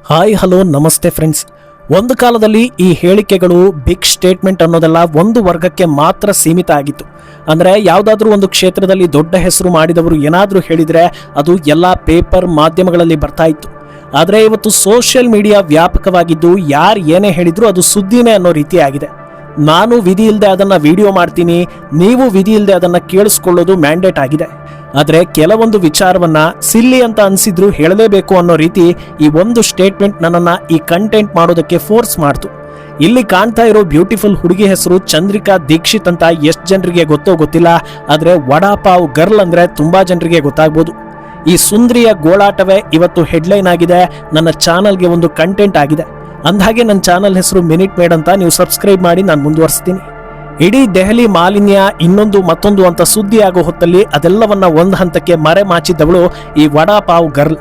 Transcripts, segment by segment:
Hi hello ನಮಸ್ತೆ friends. ಒಂದು ಕಾಲದಲ್ಲಿ ಈ ಹೇಳಿಕೆಗಳು ಬಿಗ್ ಸ್ಟೇಟ್ಮೆಂಟ್ ಅನ್ನೋದೆಲ್ಲ ಒಂದು ವರ್ಗಕ್ಕೆ ಮಾತ್ರ ಸೀಮಿತ ಆಗಿತ್ತು. ಅಂದರೆ ಯಾವುದಾದ್ರೂ ಒಂದು ಕ್ಷೇತ್ರದಲ್ಲಿ ದೊಡ್ಡ ಹೆಸರು ಮಾಡಿದವರು ಏನಾದರೂ ಹೇಳಿದರೆ ಅದು ಎಲ್ಲ ಪೇಪರ್ ಮಾಧ್ಯಮಗಳಲ್ಲಿ ಬರ್ತಾ ಇತ್ತು. ಆದರೆ ಇವತ್ತು ಸೋಷಿಯಲ್ ಮೀಡಿಯಾ ವ್ಯಾಪಕವಾಗಿದ್ದು ಯಾರು ಏನೇ ಹೇಳಿದ್ರು ಅದು ಸುದ್ದಿನೇ ಅನ್ನೋ ರೀತಿ ಆಗಿದೆ. ನಾನು ವಿಧಿ ಇಲ್ಲದೆ ಅದನ್ನು ವಿಡಿಯೋ ಮಾಡ್ತೀನಿ, ನೀವು ವಿಧಿ ಇಲ್ಲದೆ ಅದನ್ನು ಕೇಳಿಸ್ಕೊಳ್ಳೋದು ಮ್ಯಾಂಡೇಟ್ ಆಗಿದೆ. ಆದರೆ ಕೆಲವೊಂದು ವಿಚಾರವನ್ನ ಸಿಲ್ಲಿ ಅಂತ ಅನಿಸಿದ್ರು ಹೇಳಲೇಬೇಕು ಅನ್ನೋ ರೀತಿ ಈ ಒಂದು ಸ್ಟೇಟ್ಮೆಂಟ್ ನನ್ನನ್ನು ಈ ಕಂಟೆಂಟ್ ಮಾಡೋದಕ್ಕೆ ಫೋರ್ಸ್ ಮಾಡ್ತು. ಇಲ್ಲಿ ಕಾಣ್ತಾ ಇರೋ ಬ್ಯೂಟಿಫುಲ್ ಹುಡುಗಿ ಹೆಸರು ಚಂದ್ರಿಕಾ ದೀಕ್ಷಿತ್ ಅಂತ ಎಷ್ಟು ಜನರಿಗೆ ಗೊತ್ತೋ ಗೊತ್ತಿಲ್ಲ, ಆದರೆ ವಡಾಪಾವ್ ಗರ್ಲ್ ಅಂದರೆ ತುಂಬ ಜನರಿಗೆ ಗೊತ್ತಾಗ್ಬೋದು. ಈ ಸುಂದರಿಯ ಗೋಳಾಟವೇ ಇವತ್ತು ಹೆಡ್ಲೈನ್ ಆಗಿದೆ, ನನ್ನ ಚಾನಲ್ಗೆ ಒಂದು ಕಂಟೆಂಟ್ ಆಗಿದೆ. ಅಂದಹಾಗೆ ನನ್ನ ಚಾನಲ್ ಹೆಸರು ಮಿನಿಟ್ ಮೇಡ್ ಅಂತ, ನೀವು ಸಬ್ಸ್ಕ್ರೈಬ್ ಮಾಡಿ ನಾನು ಮುಂದುವರಿಸ್ತೀನಿ. ಇಡೀ ದೆಹಲಿ ಮಾಲಿನ್ಯ ಇನ್ನೊಂದು ಮತ್ತೊಂದು ಅಂತ ಸುದ್ದಿ ಆಗೋ ಹೊತ್ತಲ್ಲಿ ಅದೆಲ್ಲವನ್ನ ಒಂದು ಹಂತಕ್ಕೆ ಮರೆ ಮಾಚಿದ್ದವಳು ಈ ವಡಾಪಾವ್ ಗರ್ಲ್.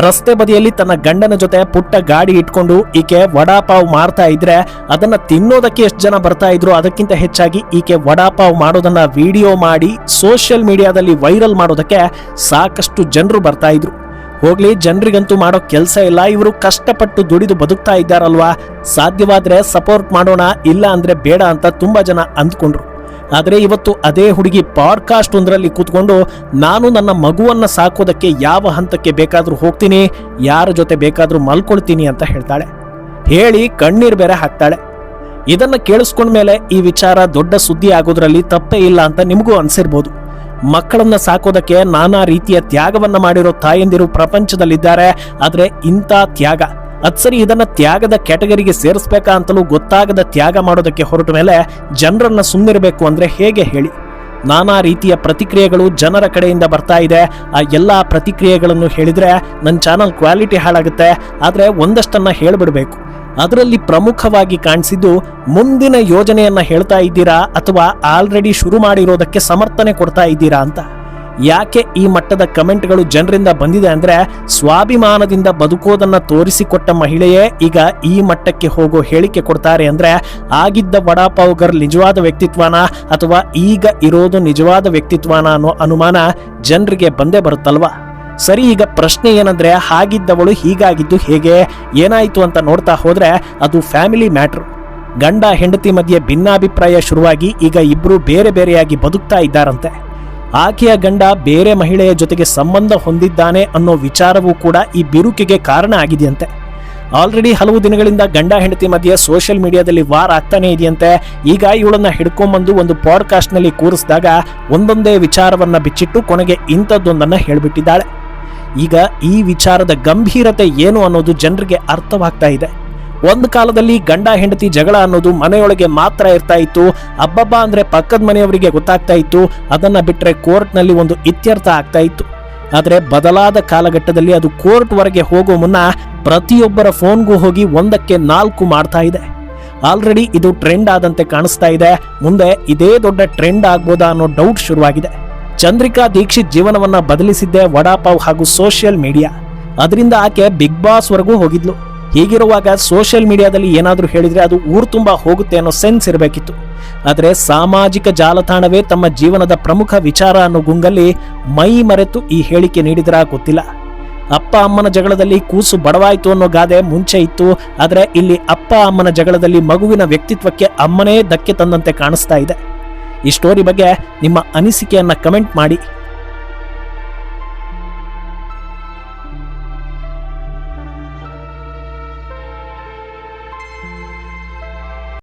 ರಸ್ತೆ ಬದಿಯಲ್ಲಿ ತನ್ನ ಗಂಡನ ಜೊತೆ ಪುಟ್ಟ ಗಾಡಿ ಇಟ್ಕೊಂಡು ಈಕೆ ವಡಾಪಾವ್ ಮಾರ್ತಾ ಇದ್ರೆ ಅದನ್ನ ತಿನ್ನೋದಕ್ಕೆ ಎಷ್ಟು ಜನ ಬರ್ತಾ ಇದ್ರು, ಅದಕ್ಕಿಂತ ಹೆಚ್ಚಾಗಿ ಈಕೆ ವಡಾಪಾವ್ ಮಾಡೋದನ್ನ ವಿಡಿಯೋ ಮಾಡಿ ಸೋಷಿಯಲ್ ಮೀಡಿಯಾದಲ್ಲಿ ವೈರಲ್ ಮಾಡೋದಕ್ಕೆ ಸಾಕಷ್ಟು ಜನರು ಬರ್ತಾ ಇದ್ರು. ಹೋಗ್ಲಿ, ಜನರಿಗಂತೂ ಮಾಡೋ ಕೆಲಸ ಇಲ್ಲ, ಇವರು ಕಷ್ಟಪಟ್ಟು ದುಡಿದು ಬದುಕ್ತಾ ಇದ್ದಾರಲ್ವಾ, ಸಾಧ್ಯವಾದ್ರೆ ಸಪೋರ್ಟ್ ಮಾಡೋಣ, ಇಲ್ಲ ಅಂದ್ರೆ ಬೇಡ ಅಂತ ತುಂಬಾ ಜನ ಅಂದ್ಕೊಂಡ್ರು. ಆದರೆ ಇವತ್ತು ಅದೇ ಹುಡುಗಿ ಪಾಡ್ಕಾಸ್ಟ್ ಒಂದರಲ್ಲಿ ಕೂತ್ಕೊಂಡು ನಾನು ನನ್ನ ಮಗುವನ್ನ ಸಾಕೋದಕ್ಕೆ ಯಾವ ಹಂತಕ್ಕೆ ಬೇಕಾದ್ರೂ ಹೋಗ್ತೀನಿ, ಯಾರ ಜೊತೆ ಬೇಕಾದ್ರೂ ಮಲ್ಕೊಳ್ತೀನಿ ಅಂತ ಹೇಳ್ತಾಳೆ. ಹೇಳಿ ಕಣ್ಣೀರ್ ಬೇರೆ ಹಾಕ್ತಾಳೆ. ಇದನ್ನ ಕೇಳಿಸ್ಕೊಂಡ್ಮೇಲೆ ಈ ವಿಚಾರ ದೊಡ್ಡ ಸುದ್ದಿ ಆಗೋದ್ರಲ್ಲಿ ತಪ್ಪೇ ಇಲ್ಲ ಅಂತ ನಿಮಗೂ ಅನ್ಸಿರ್ಬೋದು. ಮಕ್ಕಳನ್ನ ಸಾಕೋದಕ್ಕೆ ನಾನಾ ರೀತಿಯ ತ್ಯಾಗವನ್ನ ಮಾಡಿರೋ ತಾಯಂದಿರು ಪ್ರಪಂಚದಲ್ಲಿದ್ದಾರೆ. ಆದ್ರೆ ಇಂಥ ತ್ಯಾಗ ಸರಿ, ಇದನ್ನ ತ್ಯಾಗದ ಕ್ಯಾಟಗರಿಗೆ ಸೇರಿಸ್ಬೇಕಾ ಅಂತಲೂ ಗೊತ್ತಾಗದ ತ್ಯಾಗ ಮಾಡೋದಕ್ಕೆ ಹೊರಟ ಮೇಲೆ ಜನರನ್ನ ಸುಮ್ಮನಿರಬೇಕು ಅಂದ್ರೆ ಹೇಗೆ ಹೇಳಿ? ನಾನಾ ರೀತಿಯ ಪ್ರತಿಕ್ರಿಯೆಗಳು ಜನರ ಕಡೆಯಿಂದ ಬರ್ತಾ ಇದೆ. ಆ ಎಲ್ಲ ಪ್ರತಿಕ್ರಿಯೆಗಳನ್ನು ಹೇಳಿದ್ರೆ ನನ್ನ ಚಾನಲ್ ಕ್ವಾಲಿಟಿ ಹಾಳಾಗುತ್ತೆ. ಆದರೆ ಒಂದಷ್ಟನ್ನ ಹೇಳ್ಬಿಡ್ಬೇಕು. ಅದರಲ್ಲಿ ಪ್ರಮುಖವಾಗಿ ಕಾಣಿಸಿದ್ದು, ಮುಂದಿನ ಯೋಜನೆಯನ್ನ ಹೇಳ್ತಾ ಇದ್ದೀರಾ ಅಥವಾ ಆಲ್ರೆಡಿ ಶುರು ಮಾಡಿರೋದಕ್ಕೆ ಸಮರ್ಥನೆ ಕೊಡ್ತಾ ಇದ್ದೀರಾ ಅಂತ. ಯಾಕೆ ಈ ಮಟ್ಟದ ಕಮೆಂಟ್ಗಳು ಜನರಿಂದ ಬಂದಿದೆ ಅಂದ್ರೆ, ಸ್ವಾಭಿಮಾನದಿಂದ ಬದುಕೋದನ್ನ ತೋರಿಸಿಕೊಟ್ಟ ಮಹಿಳೆಯೇ ಈಗ ಈ ಮಟ್ಟಕ್ಕೆ ಹೋಗೋ ಹೇಳಿಕೆ ಕೊಡ್ತಾರೆ ಅಂದ್ರೆ ಆಗಿದ್ದ ವಡಾಪಾವ್ ಗರ್ಲ್ ನಿಜವಾದ ವ್ಯಕ್ತಿತ್ವನ ಅಥವಾ ಈಗ ಇರೋದು ನಿಜವಾದ ವ್ಯಕ್ತಿತ್ವನ ಅನ್ನೋ ಅನುಮಾನ ಜನರಿಗೆ ಬಂದೇ ಬರುತ್ತಲ್ವಾ. ಸರಿ, ಈಗ ಪ್ರಶ್ನೆ ಏನಂದ್ರೆ, ಹಾಗಿದ್ದವಳು ಹೀಗಾಗಿದ್ದು ಹೇಗೆ, ಏನಾಯ್ತು ಅಂತ ನೋಡ್ತಾ ಹೋದ್ರೆ ಅದು ಫ್ಯಾಮಿಲಿ ಮ್ಯಾಟ್ರ್. ಗಂಡ ಹೆಂಡತಿ ಮಧ್ಯೆ ಭಿನ್ನಾಭಿಪ್ರಾಯ ಶುರುವಾಗಿ ಈಗ ಇಬ್ರು ಬೇರೆ ಬೇರೆಯಾಗಿ ಬದುಕ್ತಾ ಇದ್ದಾರಂತೆ. ಆಕೆಯ ಗಂಡ ಬೇರೆ ಮಹಿಳೆಯ ಜೊತೆಗೆ ಸಂಬಂಧ ಹೊಂದಿದ್ದಾನೆ ಅನ್ನೋ ವಿಚಾರವೂ ಕೂಡ ಈ ಬಿರುಕಿಗೆ ಕಾರಣ ಆಗಿದೆಯಂತೆ. ಆಲ್ರೆಡಿ ಹಲವು ದಿನಗಳಿಂದ ಗಂಡ ಹೆಂಡತಿ ಮಧ್ಯೆ ಸೋಷಿಯಲ್ ಮೀಡಿಯಾದಲ್ಲಿ ವಾರ್ ಆಗ್ತಾನೆ ಇದೆಯಂತೆ. ಈಗ ಇವಳನ್ನ ಹಿಡ್ಕೊಂಡ್ಬಂದು ಒಂದು ಪಾಡ್ಕಾಸ್ಟ್ ನಲ್ಲಿ ಕೂರಿಸಿದಾಗ ಒಂದೊಂದೇ ವಿಚಾರವನ್ನ ಬಿಚ್ಚಿಟ್ಟು ಕೊನೆಗೆ ಇಂಥದ್ದೊಂದನ್ನ ಹೇಳ್ಬಿಟ್ಟಿದ್ದಾಳೆ. ಈಗ ಈ ವಿಚಾರದ ಗಂಭೀರತೆ ಏನು ಅನ್ನೋದು ಜನರಿಗೆ ಅರ್ಥವಾಗ್ತಾ ಇದೆ. ಒಂದು ಕಾಲದಲ್ಲಿ ಗಂಡ ಹೆಂಡತಿ ಜಗಳ ಅನ್ನೋದು ಮನೆಯೊಳಗೆ ಮಾತ್ರ ಇರ್ತಾ ಇತ್ತು. ಅಬ್ಬಬ್ಬ ಅಂದ್ರೆ ಪಕ್ಕದ ಮನೆಯವರಿಗೆ ಗೊತ್ತಾಗ್ತಾ ಇತ್ತು. ಅದನ್ನ ಬಿಟ್ರೆ ಕೋರ್ಟ್ನಲ್ಲಿ ಒಂದು ಇತ್ಯರ್ಥ ಆಗ್ತಾ ಇತ್ತು. ಆದರೆ ಬದಲಾದ ಕಾಲಘಟ್ಟದಲ್ಲಿ ಅದು ಕೋರ್ಟ್ ವರೆಗೆ ಹೋಗೋ ಮುನ್ನ ಪ್ರತಿಯೊಬ್ಬರ ಫೋನ್ಗೂ ಹೋಗಿ 1ಕ್ಕೆ 4 ಮಾಡ್ತಾ ಇದೆ. ಆಲ್ರೆಡಿ ಇದು ಟ್ರೆಂಡ್ ಆದಂತೆ ಕಾಣಿಸ್ತಾ ಇದೆ. ಮುಂದೆ ಇದೇ ದೊಡ್ಡ ಟ್ರೆಂಡ್ ಆಗ್ಬೋದಾ ಅನ್ನೋ ಡೌಟ್ ಶುರುವಾಗಿದೆ. ಚಂದ್ರಿಕಾ ದೀಕ್ಷಿತ್ ಜೀವನವನ್ನ ಬದಲಿಸಿದ್ದೆ ವಡಾಪಾವ್ ಹಾಗೂ ಸೋಷಿಯಲ್ ಮೀಡಿಯಾ. ಅದರಿಂದ ಆಕೆ ಬಿಗ್ ಬಾಸ್ ವರೆಗೂ ಹೋಗಿದ್ಲು. ಹೀಗಿರುವಾಗ ಸೋಷಿಯಲ್ ಮೀಡಿಯಾದಲ್ಲಿ ಏನಾದರೂ ಹೇಳಿದ್ರೆ ಅದು ಊರು ತುಂಬಾ ಹೋಗುತ್ತೆ ಅನ್ನೋ ಸೆನ್ಸ್ ಇರಬೇಕಿತ್ತು. ಆದರೆ ಸಾಮಾಜಿಕ ಜಾಲತಾಣವೇ ತಮ್ಮ ಜೀವನದ ಪ್ರಮುಖ ವಿಚಾರ ಅನ್ನೋ ಗುಂಗಲ್ಲಿ ಮೈ ಮರೆತು ಈ ಹೇಳಿಕೆ ನೀಡಿದ್ರ ಗೊತ್ತಿಲ್ಲ. ಅಪ್ಪ ಅಮ್ಮನ ಜಗಳದಲ್ಲಿ ಕೂಸು ಬಡವಾಯ್ತು ಅನ್ನೋ ಗಾದೆ ಮುಂಚೆ ಇತ್ತು. ಆದರೆ ಇಲ್ಲಿ ಅಪ್ಪ ಅಮ್ಮನ ಜಗಳದಲ್ಲಿ ಮಗುವಿನ ವ್ಯಕ್ತಿತ್ವಕ್ಕೆ ಅಮ್ಮನೇ ಧಕ್ಕೆ ತಂದಂತೆ ಕಾಣಿಸ್ತಾ ಇದೆ. ಈ ಸ್ಟೋರಿ ಬಗ್ಗೆ ನಿಮ್ಮ ಅನಿಸಿಕೆಯನ್ನ ಕಮೆಂಟ್ ಮಾಡಿ.